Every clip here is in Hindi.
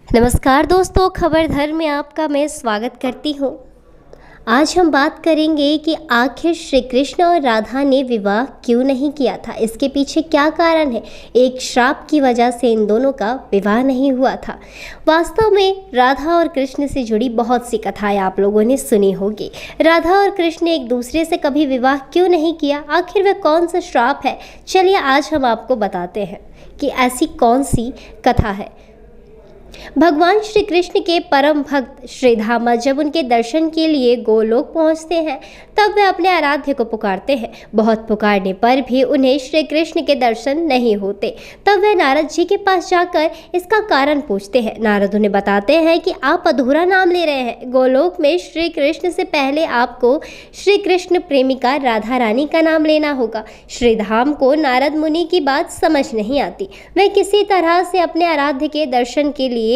नमस्कार दोस्तों, खबर धर्म में आपका मैं स्वागत करती हूँ। आज हम बात करेंगे कि आखिर श्री कृष्ण और राधा ने विवाह क्यों नहीं किया था, इसके पीछे क्या कारण है। एक श्राप की वजह से इन दोनों का विवाह नहीं हुआ था। वास्तव में राधा और कृष्ण से जुड़ी बहुत सी कथाएं आप लोगों ने सुनी होगी। राधा और कृष्ण ने एक दूसरे से कभी विवाह क्यों नहीं किया, आखिर वह कौन सा श्राप है। चलिए आज हम आपको बताते हैं कि ऐसी कौन सी कथा है। भगवान श्री कृष्ण के परम भक्त श्रीधामा जब उनके दर्शन के लिए गोलोक पहुंचते हैं तब वे अपने आराध्य को पुकारते हैं। बहुत पुकारने पर भी उन्हें श्री कृष्ण के दर्शन नहीं होते। तब वे नारद जी के पास जाकर इसका कारण पूछते हैं। नारद उन्हें बताते हैं कि आप अधूरा नाम ले रहे हैं। गोलोक में श्री कृष्ण से पहले आपको श्री कृष्ण प्रेमिका राधा रानी का नाम लेना होगा। श्रीधाम को नारद मुनि की बात समझ नहीं आती। वे किसी तरह से अपने आराध्य के दर्शन के लिए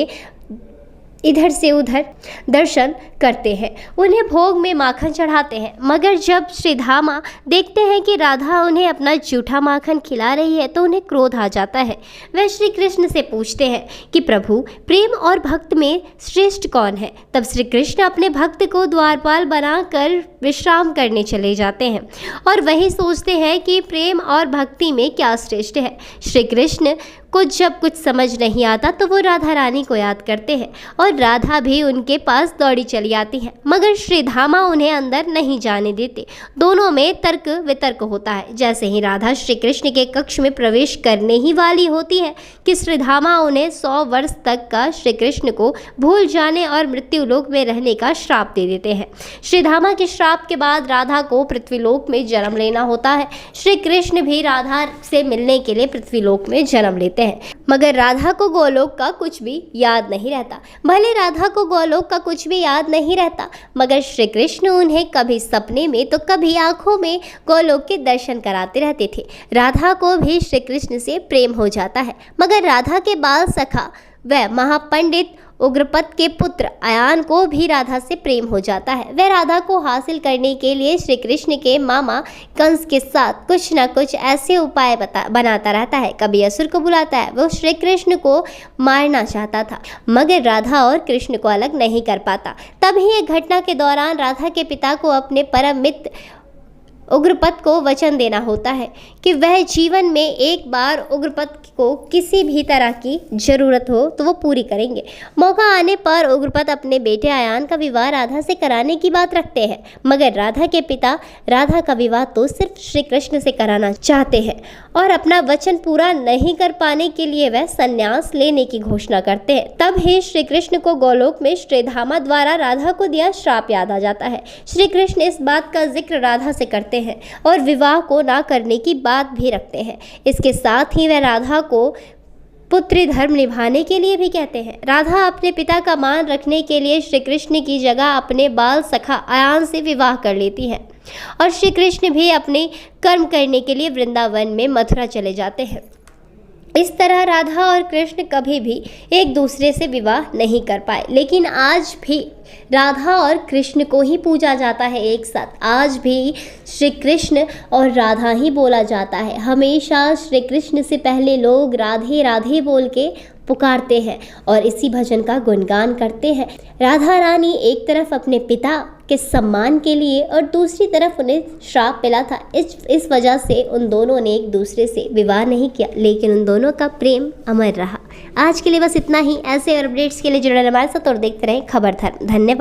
इधर से उधर दर्शन करते हैं, उन्हें भोग में माखन चढ़ाते हैं। मगर जब श्रीधामा देखते हैं कि राधा उन्हें अपना जूठा माखन खिला रही है तो उन्हें क्रोध आ जाता है। वे श्री कृष्ण से पूछते हैं कि प्रभु, प्रेम और भक्त में श्रेष्ठ कौन है। तब श्री कृष्ण अपने भक्त को द्वारपाल बनाकर विश्राम करने चले जाते हैं और वही सोचते हैं कि प्रेम और भक्ति में क्या श्रेष्ठ है। श्री कृष्ण को जब कुछ समझ नहीं आता तो वो राधा रानी को याद करते हैं और राधा भी उनके पास दौड़ी चली आती है। मगर श्रीधामा उन्हें अंदर नहीं जाने देते। दोनों में तर्क वितर्क होता है। जैसे ही राधा श्री कृष्ण के कक्ष में प्रवेश करने ही वाली होती है कि श्रीधामा उन्हें 100 वर्ष तक का श्री कृष्ण को भूल जाने और मृत्युलोक में रहने का श्राप दे देते हैं। श्रीधामा के श्राप के बाद राधा को पृथ्वीलोक में जन्म लेना होता है। श्री कृष्ण भी राधा से मिलने के लिए पृथ्वीलोक में जन्म लेते हैं। मगर राधा को गोलोक का कुछ भी याद नहीं रहता। भले राधा को गोलोक का कुछ भी याद नहीं रहता, मगर श्री कृष्ण उन्हें कभी सपने में तो कभी आंखों में गोलोक के दर्शन कराते रहते थे। राधा को भी श्री कृष्ण से प्रेम हो जाता है। मगर राधा के बाल सखा वह महापंडित उग्रपद के पुत्र अयान को भी राधा से प्रेम हो जाता है। वह राधा को हासिल करने के लिए श्री कृष्ण के मामा कंस के साथ कुछ न कुछ ऐसे उपाय बनाता रहता है। कभी असुर को बुलाता है। वो श्री कृष्ण को मारना चाहता था, मगर राधा और कृष्ण को अलग नहीं कर पाता। तभी एक घटना के दौरान राधा के पिता को अपने परम मित्र उग्रपद को वचन देना होता है कि वह जीवन में एक बार उग्रपद को किसी भी तरह की जरूरत हो तो वो पूरी करेंगे। मौका आने पर उग्रपद अपने बेटे अयान का विवाह राधा से कराने की बात रखते हैं। मगर राधा के पिता राधा का विवाह तो सिर्फ श्री कृष्ण से कराना चाहते हैं और अपना वचन पूरा नहीं कर पाने के लिए वह संन्यास लेने की घोषणा करते हैं। तब ही श्री कृष्ण को गोलोक में श्रीधामा द्वारा राधा को दिया श्राप याद आ जाता है। श्री कृष्ण इस बात का जिक्र राधा से करते हैं और विवाह को ना करने की बात भी रखते हैं। इसके साथ ही वह राधा को पुत्री धर्म निभाने के लिए भी कहते हैं। राधा अपने पिता का मान रखने के लिए श्री कृष्ण की जगह अपने बाल सखा अयान से विवाह कर लेती है और श्री कृष्ण भी अपने कर्म करने के लिए वृंदावन में मथुरा चले जाते हैं। इस तरह राधा और कृष्ण कभी भी एक दूसरे से विवाह नहीं कर पाए। लेकिन आज भी राधा और कृष्ण को ही पूजा जाता है एक साथ। आज भी श्री कृष्ण और राधा ही बोला जाता है। हमेशा श्री कृष्ण से पहले लोग राधे राधे बोल के पुकारते हैं और इसी भजन का गुणगान करते हैं। राधा रानी एक तरफ अपने पिता के सम्मान के लिए और दूसरी तरफ उन्हें श्राप मिला था। इस वजह से उन दोनों ने एक दूसरे से विवाह नहीं किया, लेकिन उन दोनों का प्रेम अमर रहा। आज के लिए बस इतना ही। ऐसे और अपडेट्स के लिए जुड़े रहें हमारे साथ और देखते रहें खबर धर्म। धन्यवाद।